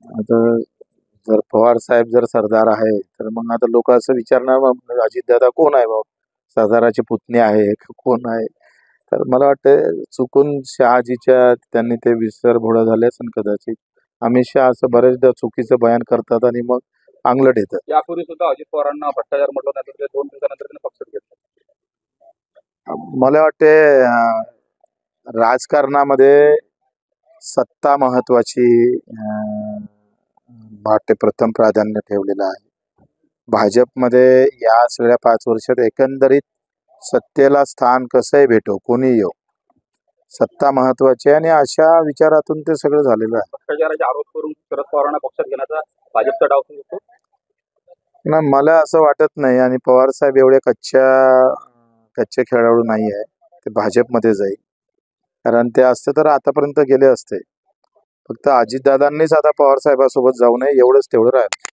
आता जर पवार साहेब जर सरदार आहे तर मग आता लोक असं विचारणार मग अजितदादा कोण आहे भाऊ? सरदाराचे पुतणे आहे का कोण आहे? तर मला वाटतं चुकून शहाजीच्या त्यांनी ते विसरभोळा झाले असेल कदाचित. अमित शहा असं बरेचदा चुकीचं बयान करतात आणि मग अंगलट येतं. यापूर्वी सुद्धा अजित पवारांना भ्रष्टाचार म्हटलं नाही तर 2 दिवसानंतर त्यांनी पक्षात घेतलं. मला वाटते राजकारणामध्ये सत्ता महत्वाची वाटते प्रथम प्राधान्य ठेवलेलं आहे. भाजपमध्ये या सगळ्या 5 वर्षात एकंदरीत सत्तेला स्थान कसंही भेटो कोणी येऊ, सत्ता महत्वाची आहे आणि अशा विचारातून ते सगळं झालेलं आहे. भ्रष्टाचाराचे आरोप करून शरद पवारांना पक्षात घेण्याचा भाजपचा डाव असू शकतो. ना मला असं वाटत नाही आणि पवार साहेब एवढे कच्चे खेळाडू नाही आहे. ते भाजपमध्ये जाईल, कारण ते असते तर आतापर्यंत गेले असते. फक्त अजितदादांनीच आता पवार साहेबांसोबत जाऊ नये एवढंच तेवढं राहिलं.